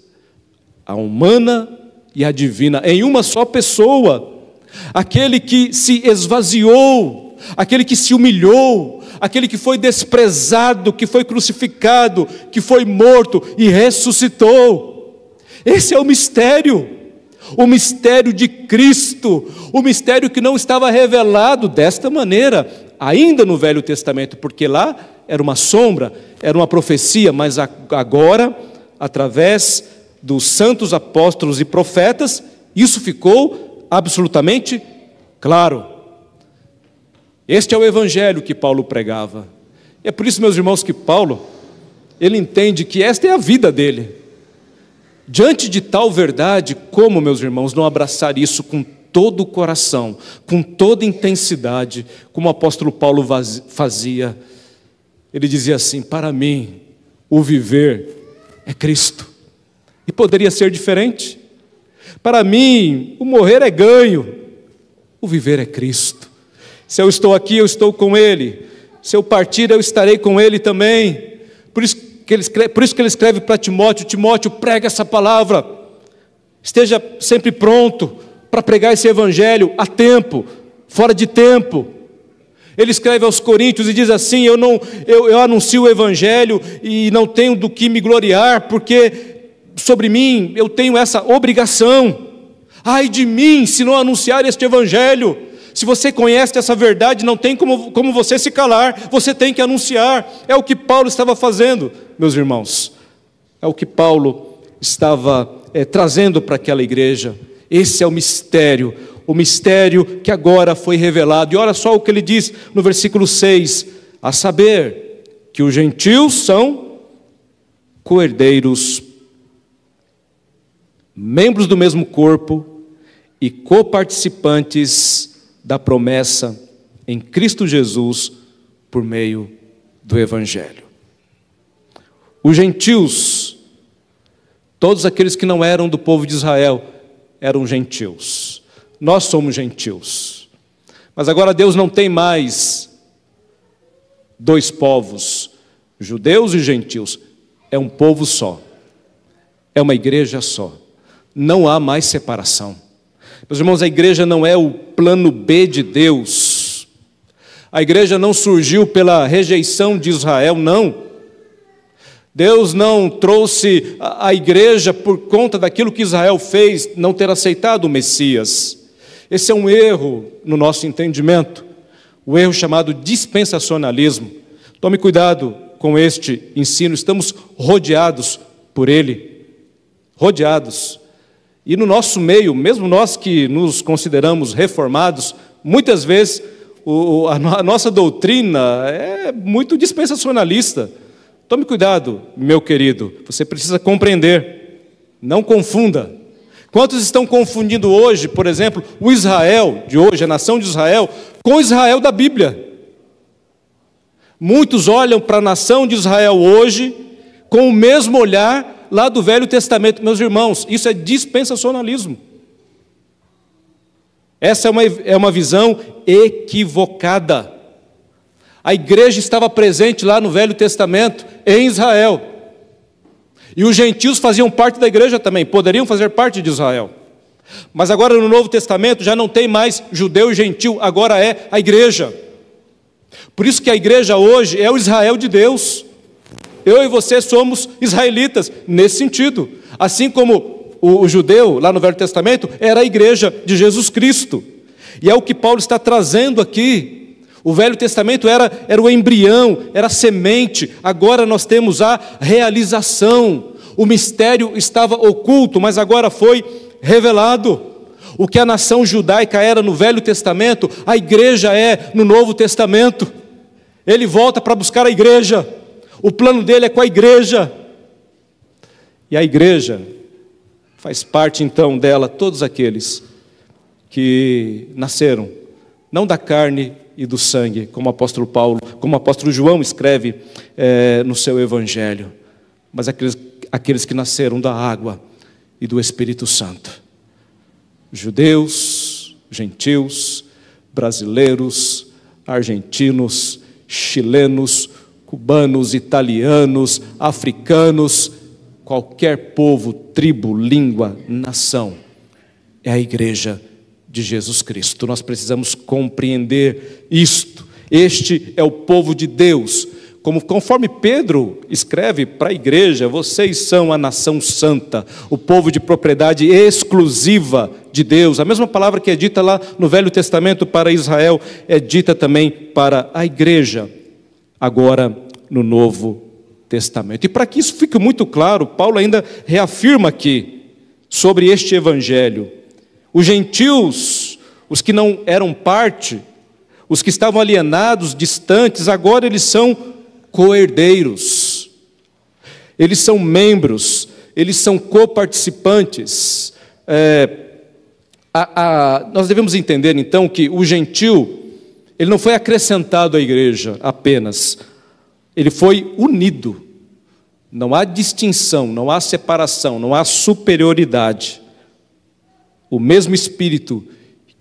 a humana e a divina, em uma só pessoa, aquele que se esvaziou, aquele que se humilhou, aquele que foi desprezado, que foi crucificado, que foi morto e ressuscitou. Esse é o mistério de Cristo, o mistério que não estava revelado desta maneira, ainda no Velho Testamento, porque lá era uma sombra, era uma profecia, mas agora, através dos santos apóstolos e profetas, isso ficou absolutamente claro. Este é o evangelho que Paulo pregava. É por isso, meus irmãos, que Paulo, ele entende que esta é a vida dele. Diante de tal verdade, como, meus irmãos, não abraçar isso com todo o coração, com toda intensidade, como o apóstolo Paulo fazia? Ele dizia assim: para mim, o viver é Cristo. E poderia ser diferente. Para mim, o morrer é ganho, o viver é Cristo. Se eu estou aqui, eu estou com Ele. Se eu partir, eu estarei com Ele também. Por isso que ele escreve para Timóteo: Timóteo, prega essa palavra, esteja sempre pronto para pregar esse evangelho a tempo, fora de tempo. Ele escreve aos Coríntios e diz assim: eu anuncio o evangelho e não tenho do que me gloriar, porque sobre mim eu tenho essa obrigação. Ai de mim se não anunciar este evangelho. Se você conhece essa verdade, não tem como você se calar, você tem que anunciar. É o que Paulo estava fazendo, meus irmãos. É o que Paulo estava trazendo para aquela igreja. Esse é o mistério que agora foi revelado. E olha só o que ele diz no versículo 6: a saber, que os gentios são co-herdeiros, membros do mesmo corpo e coparticipantes da promessa em Cristo Jesus por meio do evangelho. Os gentios, todos aqueles que não eram do povo de Israel, eram gentios. Nós somos gentios. Mas agora Deus não tem mais dois povos, judeus e gentios. É um povo só. É uma igreja só. Não há mais separação. Meus irmãos, a igreja não é o plano B de Deus. A igreja não surgiu pela rejeição de Israel, não. Deus não trouxe a igreja por conta daquilo que Israel fez, não ter aceitado o Messias. Esse é um erro no nosso entendimento, o erro chamado dispensacionalismo. Tome cuidado com este ensino, estamos rodeados por ele, rodeados. E no nosso meio, mesmo nós que nos consideramos reformados, muitas vezes a nossa doutrina é muito dispensacionalista. Tome cuidado, meu querido, você precisa compreender, não confunda. Quantos estão confundindo hoje, por exemplo, o Israel de hoje, a nação de Israel, com o Israel da Bíblia? Muitos olham para a nação de Israel hoje com o mesmo olhar lá do Velho Testamento. Meus irmãos, isso é dispensacionalismo. Essa é uma visão equivocada. A igreja estava presente lá no Velho Testamento, em Israel. E os gentios faziam parte da igreja também, poderiam fazer parte de Israel. Mas agora no Novo Testamento já não tem mais judeu e gentil, agora é a igreja. Por isso que a igreja hoje é o Israel de Deus. Eu e você somos israelitas, nesse sentido. Assim como o judeu, lá no Velho Testamento, era a igreja de Jesus Cristo. E é o que Paulo está trazendo aqui. O Velho Testamento era o embrião, era a semente. Agora nós temos a realização. O mistério estava oculto, mas agora foi revelado. O que a nação judaica era no Velho Testamento, a igreja é no Novo Testamento. Ele volta para buscar a igreja. O plano dele é com a igreja. E a igreja faz parte então dela todos aqueles que nasceram, não da carne e do sangue, como o apóstolo Paulo, como o apóstolo João escreve no seu evangelho, mas aqueles que nasceram da água e do Espírito Santo. Judeus, gentios, brasileiros, argentinos, chilenos, cubanos, italianos, africanos, qualquer povo, tribo, língua, nação, é a igreja de Jesus Cristo. Nós precisamos compreender isto. Este é o povo de Deus. Conforme Pedro escreve para a igreja, vocês são a nação santa, o povo de propriedade exclusiva de Deus. A mesma palavra que é dita lá no Velho Testamento para Israel, é dita também para a igreja, agora no Novo Testamento. E para que isso fique muito claro, Paulo ainda reafirma aqui sobre este evangelho. Os gentios, os que não eram parte, os que estavam alienados, distantes, agora eles são co-herdeiros, eles são membros, eles são coparticipantes. Nós devemos entender então que o gentil, ele não foi acrescentado à igreja apenas, ele foi unido. Não há distinção, não há separação, não há superioridade. O mesmo Espírito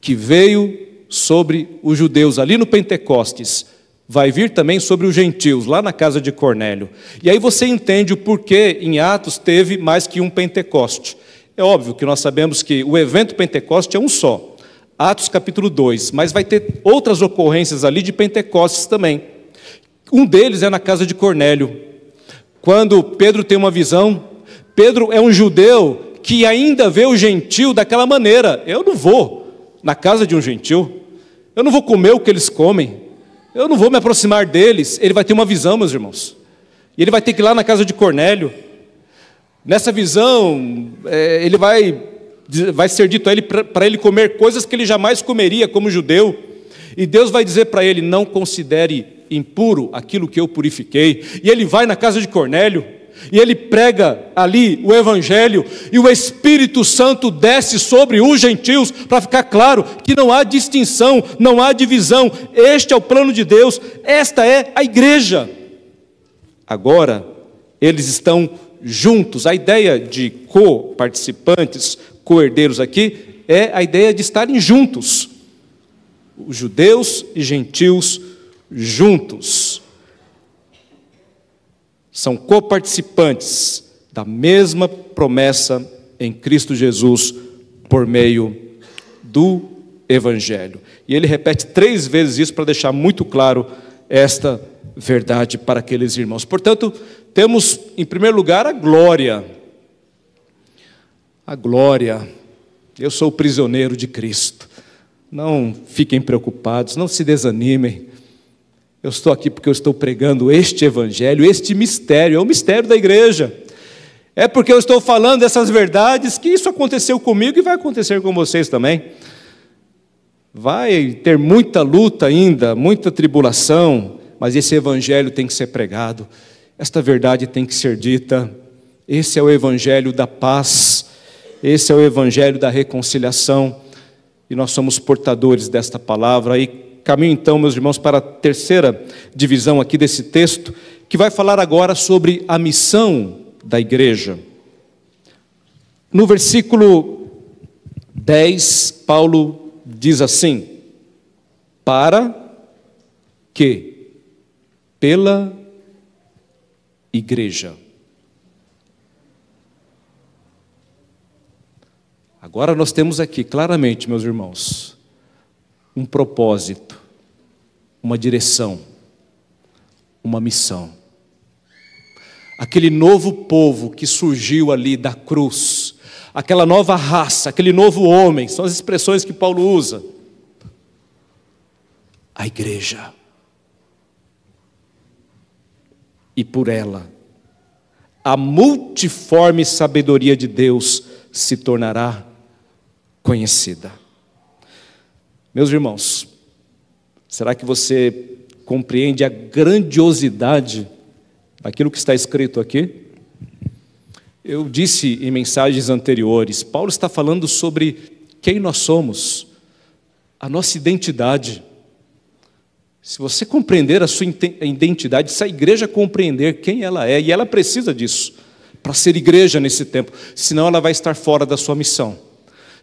que veio sobre os judeus ali no Pentecostes, vai vir também sobre os gentios, lá na casa de Cornélio. E aí você entende o porquê em Atos teve mais que um Pentecoste. É óbvio que nós sabemos que o evento Pentecoste é um só, Atos capítulo 2, mas vai ter outras ocorrências ali de Pentecostes também. Um deles é na casa de Cornélio. Quando Pedro tem uma visão, Pedro é um judeu que ainda vê o gentil daquela maneira. Eu não vou na casa de um gentil, eu não vou comer o que eles comem, eu não vou me aproximar deles. Ele vai ter uma visão, meus irmãos, e ele vai ter que ir lá na casa de Cornélio. Nessa visão, ele vai ser dito a ele para ele comer coisas que ele jamais comeria como judeu, e Deus vai dizer para ele: não considere impuro aquilo que eu purifiquei. E ele vai na casa de Cornélio, e ele prega ali o evangelho, e o Espírito Santo desce sobre os gentios, para ficar claro que não há distinção, não há divisão. Este é o plano de Deus, esta é a igreja. Agora, eles estão juntos. A ideia de co-participantes, co-herdeiros aqui, é a ideia de estarem juntos. Os judeus e gentios juntos. São coparticipantes da mesma promessa em Cristo Jesus por meio do Evangelho. E ele repete 3 vezes isso para deixar muito claro esta verdade para aqueles irmãos. Portanto, temos em primeiro lugar a glória. A glória. Eu sou o prisioneiro de Cristo. Não fiquem preocupados, não se desanimem. Eu estou aqui porque eu estou pregando este Evangelho, este mistério, é o mistério da igreja. É porque eu estou falando dessas verdades que isso aconteceu comigo e vai acontecer com vocês também. Vai ter muita luta ainda, muita tribulação, mas esse Evangelho tem que ser pregado, esta verdade tem que ser dita. Esse é o Evangelho da paz, esse é o Evangelho da reconciliação, e nós somos portadores desta palavra. E caminho então, meus irmãos, para a terceira divisão aqui desse texto, que vai falar agora sobre a missão da igreja. No versículo 10, Paulo diz assim: para que pela igreja. Agora nós temos aqui claramente, meus irmãos, um propósito, uma direção, uma missão. Aquele novo povo que surgiu ali da cruz, aquela nova raça, aquele novo homem, são as expressões que Paulo usa. A igreja. E por ela, a multiforme sabedoria de Deus se tornará conhecida. Meus irmãos, será que você compreende a grandiosidade daquilo que está escrito aqui? Eu disse em mensagens anteriores, Paulo está falando sobre quem nós somos, a nossa identidade. Se você compreender a sua identidade, se a igreja compreender quem ela é, e ela precisa disso, para ser igreja nesse tempo, senão ela vai estar fora da sua missão,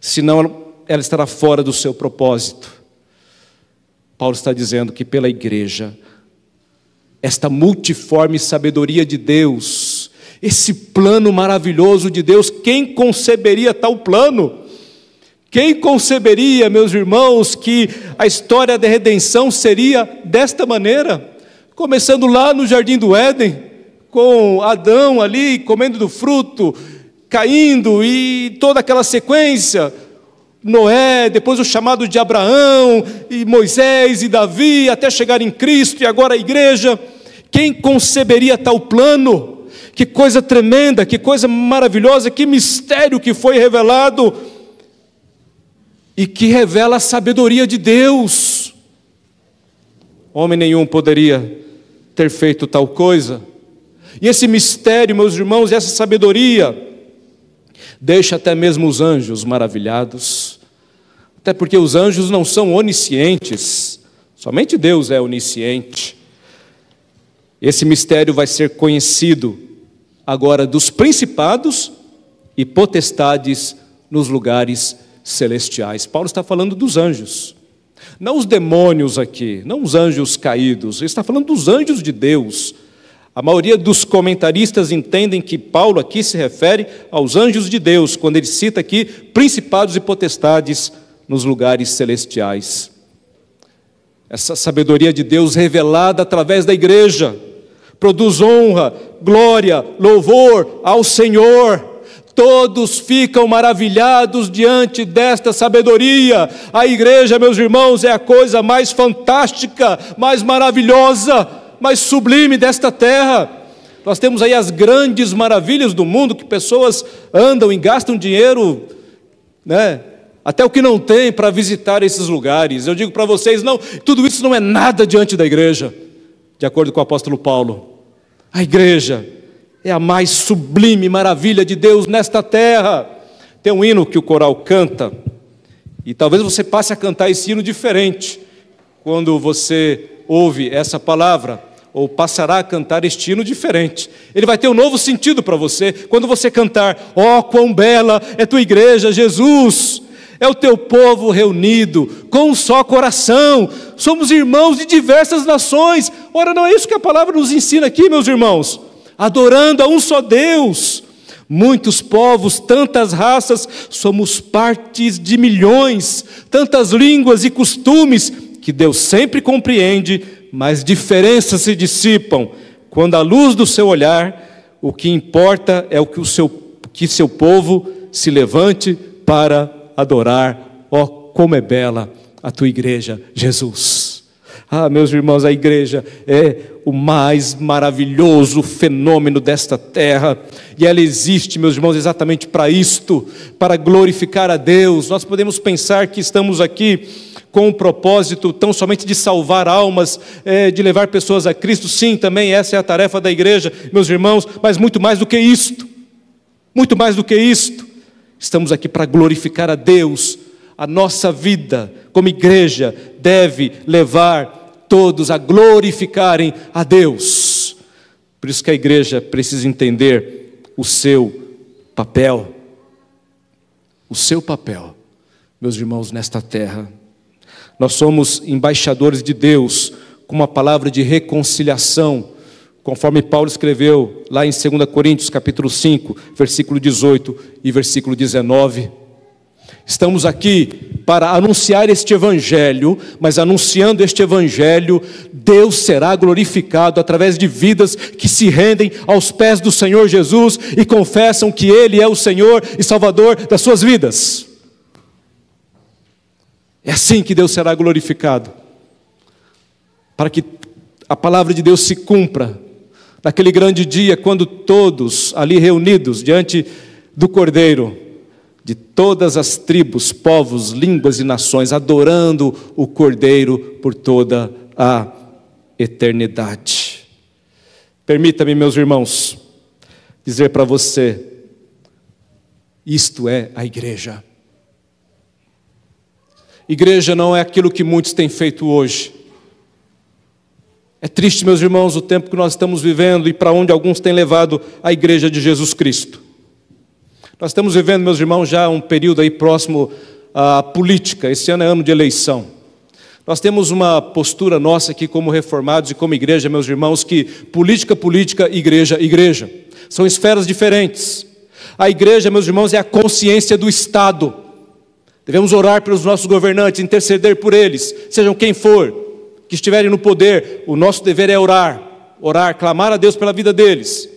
senão ela estará fora do seu propósito. Paulo está dizendo que pela igreja, esta multiforme sabedoria de Deus, esse plano maravilhoso de Deus, quem conceberia tal plano? Quem conceberia, meus irmãos, que a história da redenção seria desta maneira? Começando lá no Jardim do Éden, com Adão ali comendo do fruto, caindo, e toda aquela sequência, Noé, depois o chamado de Abraão, e Moisés e Davi, até chegar em Cristo, e agora a igreja. Quem conceberia tal plano? Que coisa tremenda, que coisa maravilhosa, que mistério que foi revelado, e que revela a sabedoria de Deus. Homem nenhum poderia ter feito tal coisa. E esse mistério, meus irmãos, essa sabedoria, deixa até mesmo os anjos maravilhados, até porque os anjos não são oniscientes, somente Deus é onisciente. Esse mistério vai ser conhecido agora dos principados e potestades nos lugares celestiais. Paulo está falando dos anjos, não os demônios aqui, não os anjos caídos, ele está falando dos anjos de Deus. A maioria dos comentaristas entendem que Paulo aqui se refere aos anjos de Deus, quando ele cita aqui principados e potestades nos lugares celestiais. Essa sabedoria de Deus revelada através da igreja produz honra, glória, louvor ao Senhor. Todos ficam maravilhados diante desta sabedoria. A igreja, meus irmãos, é a coisa mais fantástica, mais maravilhosa, mais sublime desta terra. Nós temos aí as grandes maravilhas do mundo, que pessoas andam e gastam dinheiro, né, até o que não tem, para visitar esses lugares. Eu digo para vocês, não, tudo isso não é nada diante da igreja. De acordo com o apóstolo Paulo, a igreja é a mais sublime maravilha de Deus nesta terra. Tem um hino que o coral canta, e talvez você passe a cantar esse hino diferente quando você ouve essa palavra, ou passará a cantar este hino diferente. Ele vai ter um novo sentido para você quando você cantar: ó, quão bela é tua igreja, Jesus, é o teu povo reunido com um só coração, somos irmãos de diversas nações. Ora, não é isso que a palavra nos ensina aqui, meus irmãos? Adorando a um só Deus, Muitos povos, tantas raças, somos partes de milhões, tantas línguas e costumes, que Deus sempre compreende, mas diferenças se dissipam. Quando à luz do seu olhar, o que importa é que seu povo se levante para adorar. Oh, como é bela a tua igreja, Jesus! Ah, meus irmãos, a igreja é o mais maravilhoso fenômeno desta terra, e ela existe, meus irmãos, exatamente para isto, para glorificar a Deus. Nós podemos pensar que estamos aqui com o propósito tão somente de salvar almas, de levar pessoas a Cristo. Sim, também essa é a tarefa da igreja, meus irmãos, mas muito mais do que isto, muito mais do que isto. Estamos aqui para glorificar a Deus. A nossa vida como igreja deve levar todos a glorificarem a Deus. Por isso que a igreja precisa entender o seu papel. O seu papel, meus irmãos, nesta terra. Nós somos embaixadores de Deus com uma palavra de reconciliação, conforme Paulo escreveu lá em 2 Coríntios capítulo 5, versículo 18 e versículo 19. Estamos aqui para anunciar este evangelho, mas anunciando este evangelho, Deus será glorificado através de vidas que se rendem aos pés do Senhor Jesus e confessam que Ele é o Senhor e Salvador das suas vidas. É assim que Deus será glorificado, para que a palavra de Deus se cumpra naquele grande dia, quando todos ali reunidos diante do Cordeiro, de todas as tribos, povos, línguas e nações, adorando o Cordeiro por toda a eternidade. Permita-me, meus irmãos, dizer para você, isto é a igreja. Igreja não é aquilo que muitos têm feito hoje. É triste, meus irmãos, o tempo que nós estamos vivendo e para onde alguns têm levado a igreja de Jesus Cristo. Nós estamos vivendo, meus irmãos, já um período aí próximo à política. Esse ano é ano de eleição. Nós temos uma postura nossa aqui como reformados e como igreja, meus irmãos, que política, igreja, igreja. São esferas diferentes. A igreja, meus irmãos, é a consciência do Estado. Devemos orar pelos nossos governantes, interceder por eles, sejam quem for, que estiverem no poder. O nosso dever é orar, clamar a Deus pela vida deles.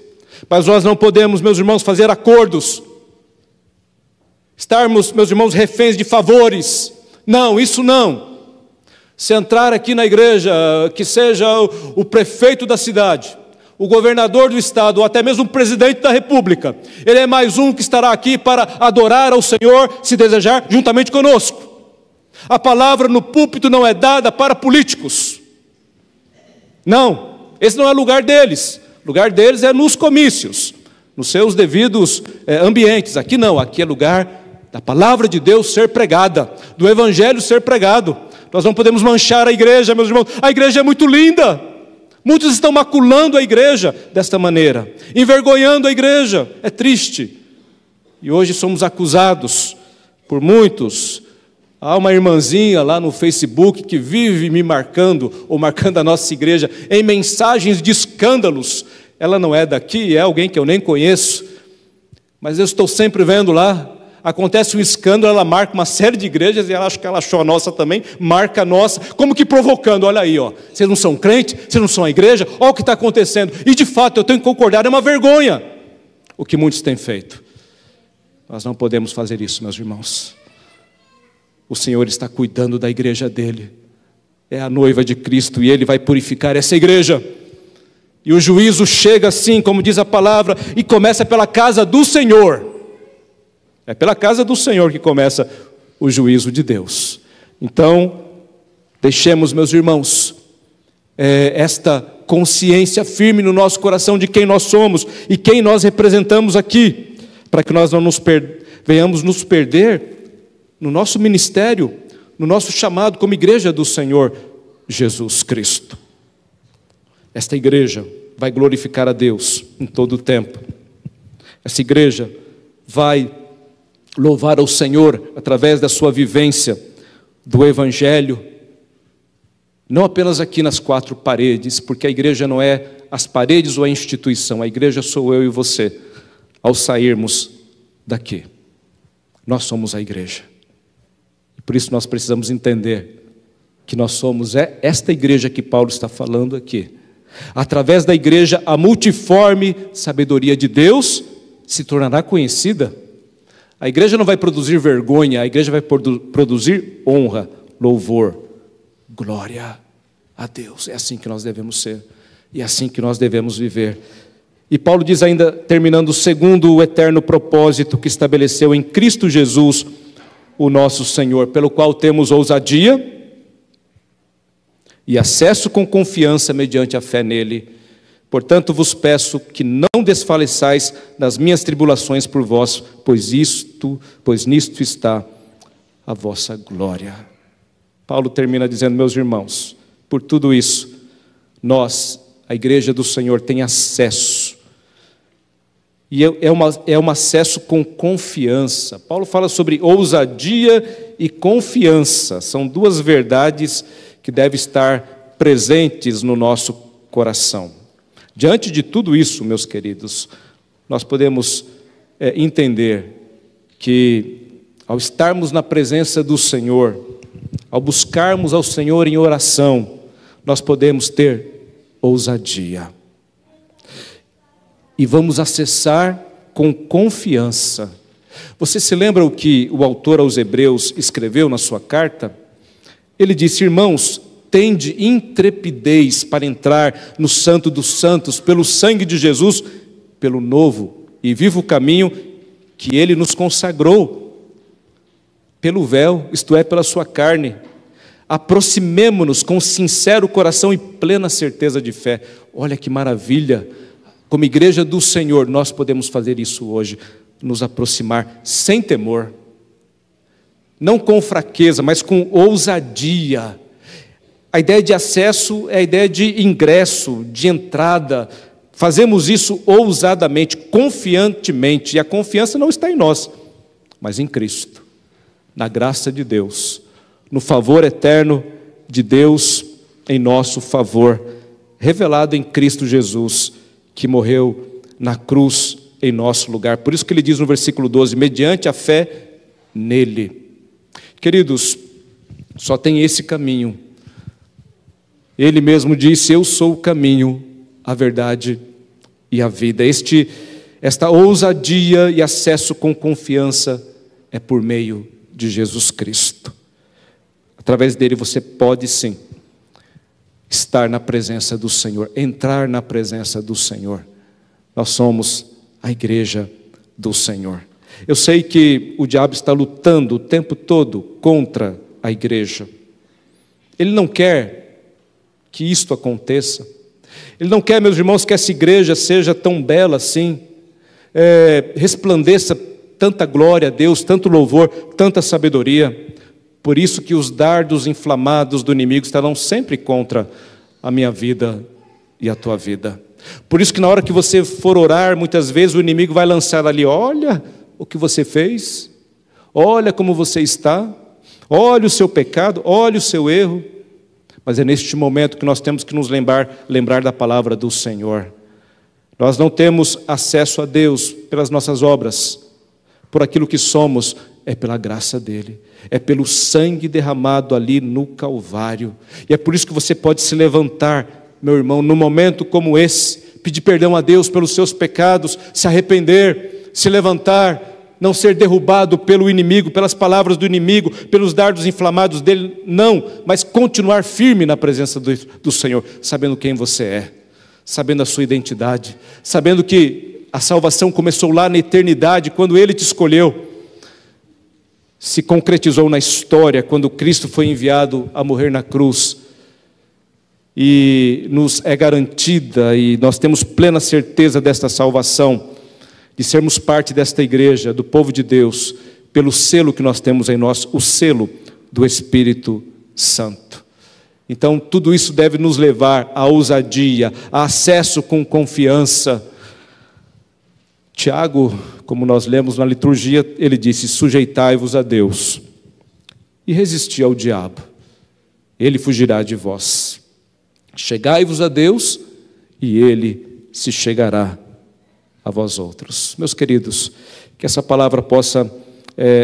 Mas nós não podemos, meus irmãos, fazer acordos, estarmos, meus irmãos, reféns de favores. Não, isso não. Se entrar aqui na igreja, que seja o prefeito da cidade, o governador do estado, ou até mesmo o presidente da república, ele é mais um que estará aqui para adorar ao Senhor, se desejar, juntamente conosco. A palavra no púlpito não é dada para políticos. Não, esse não é lugar deles. O lugar deles é nos comícios, nos seus devidos ambientes. Aqui não, aqui é lugar da palavra de Deus ser pregada, do evangelho ser pregado. Nós não podemos manchar a igreja, meus irmãos. A igreja é muito linda. Muitos estão maculando a igreja desta maneira, envergonhando a igreja. É triste. E hoje somos acusados por muitos. Há uma irmãzinha lá no Facebook que vive me marcando, ou marcando a nossa igreja, em mensagens de escândalos. Ela não é daqui, é alguém que eu nem conheço, mas eu estou sempre vendo lá. Acontece um escândalo, ela marca uma série de igrejas, e ela acha que ela achou a nossa também, marca a nossa, como que provocando. Olha aí, ó, vocês não são crentes, vocês não são a igreja, olha o que está acontecendo. E de fato, eu tenho que concordar, é uma vergonha o que muitos têm feito. Nós não podemos fazer isso, meus irmãos. O Senhor está cuidando da igreja dele, é a noiva de Cristo, e Ele vai purificar essa igreja. E o juízo chega assim, como diz a palavra, e começa pela casa do Senhor. É pela casa do Senhor que começa o juízo de Deus. Então, deixemos, meus irmãos, esta consciência firme no nosso coração de quem nós somos e quem nós representamos aqui, para que nós não venhamos nos perder no nosso ministério, no nosso chamado como igreja do Senhor Jesus Cristo. Esta igreja vai glorificar a Deus em todo o tempo. Essa igreja vai louvar ao Senhor através da sua vivência do Evangelho, não apenas aqui nas quatro paredes, porque a igreja não é as paredes ou a instituição, a igreja sou eu e você. ao sairmos daqui. Nós somos a igreja. E por isso nós precisamos entender que nós somos esta igreja que Paulo está falando aqui. Através da igreja, a multiforme sabedoria de Deus se tornará conhecida. A igreja não vai produzir vergonha, a igreja vai produzir honra, louvor, glória a Deus. É assim que nós devemos ser, e é assim que nós devemos viver. E Paulo diz ainda, terminando, segundo o eterno propósito que estabeleceu em Cristo Jesus, o nosso Senhor, pelo qual temos ousadia e acesso com confiança mediante a fé nele. Portanto, vos peço que não desfaleçais nas minhas tribulações por vós, pois nisto está a vossa glória. Paulo termina dizendo, meus irmãos, por tudo isso, nós, a igreja do Senhor, tem acesso. E é um acesso com confiança. Paulo fala sobre ousadia e confiança. São duas verdades que devem estar presentes no nosso coração. Diante de tudo isso, meus queridos, nós podemos entender que, ao estarmos na presença do Senhor, ao buscarmos ao Senhor em oração, nós podemos ter ousadia. E vamos acessar com confiança. Você se lembra o que o autor aos Hebreus escreveu na sua carta? Ele disse, irmãos, tende intrepidez para entrar no Santo dos Santos, pelo sangue de Jesus, pelo novo e vivo caminho que Ele nos consagrou, pelo véu, isto é, pela sua carne. Aproximemo-nos com sincero coração e plena certeza de fé. Olha que maravilha! Como igreja do Senhor, nós podemos fazer isso hoje, nos aproximar sem temor, não com fraqueza, mas com ousadia. A ideia de acesso é a ideia de ingresso, de entrada. Fazemos isso ousadamente, confiantemente, e a confiança não está em nós, mas em Cristo, na graça de Deus, no favor eterno de Deus em nosso favor, revelado em Cristo Jesus, que morreu na cruz em nosso lugar. Por isso que ele diz no versículo 12, mediante a fé nele. Queridos, só tem esse caminho. Ele mesmo disse, eu sou o caminho, a verdade e a vida. Esta ousadia e acesso com confiança é por meio de Jesus Cristo. Através dele você pode sim estar na presença do Senhor, entrar na presença do Senhor. Nós somos a igreja do Senhor. Eu sei que o diabo está lutando o tempo todo contra a igreja. Ele não quer que isto aconteça. Ele não quer, meus irmãos, que essa igreja seja tão bela assim, resplandeça tanta glória a Deus, tanto louvor, tanta sabedoria. Por isso que os dardos inflamados do inimigo estarão sempre contra a minha vida e a tua vida. Por isso que na hora que você for orar, muitas vezes o inimigo vai lançar ali, olha o que você fez, olha como você está, olha o seu pecado, olha o seu erro. Mas é neste momento que nós temos que nos lembrar da palavra do Senhor. Nós não temos acesso a Deus pelas nossas obras, por aquilo que somos, é pela graça dele, é pelo sangue derramado ali no Calvário. E é por isso que você pode se levantar, meu irmão, num momento como esse, pedir perdão a Deus pelos seus pecados, se arrepender, se levantar, não ser derrubado pelo inimigo, pelas palavras do inimigo, pelos dardos inflamados dele, não, mas continuar firme na presença do Senhor, sabendo quem você é, sabendo a sua identidade, sabendo que a salvação começou lá na eternidade, quando Ele te escolheu, se concretizou na história, quando Cristo foi enviado a morrer na cruz, e nos é garantida, e nós temos plena certeza desta salvação, de sermos parte desta igreja, do povo de Deus, pelo selo que nós temos em nós, o selo do Espírito Santo. Então, tudo isso deve nos levar à ousadia, a acesso com confiança. Tiago, como nós lemos na liturgia, ele disse, sujeitai-vos a Deus e resisti ao diabo, ele fugirá de vós. Chegai-vos a Deus e ele se chegará a vós outros. Meus queridos, que essa palavra possa,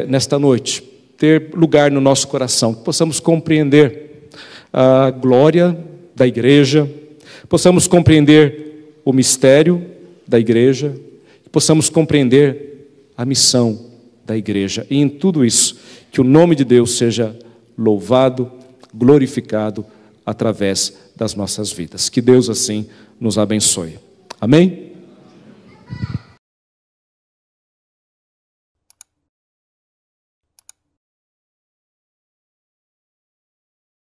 nesta noite, ter lugar no nosso coração, que possamos compreender a glória da igreja, possamos compreender o mistério da igreja, possamos compreender a missão da igreja. E em tudo isso, que o nome de Deus seja louvado, glorificado através das nossas vidas. Que Deus assim nos abençoe. Amém?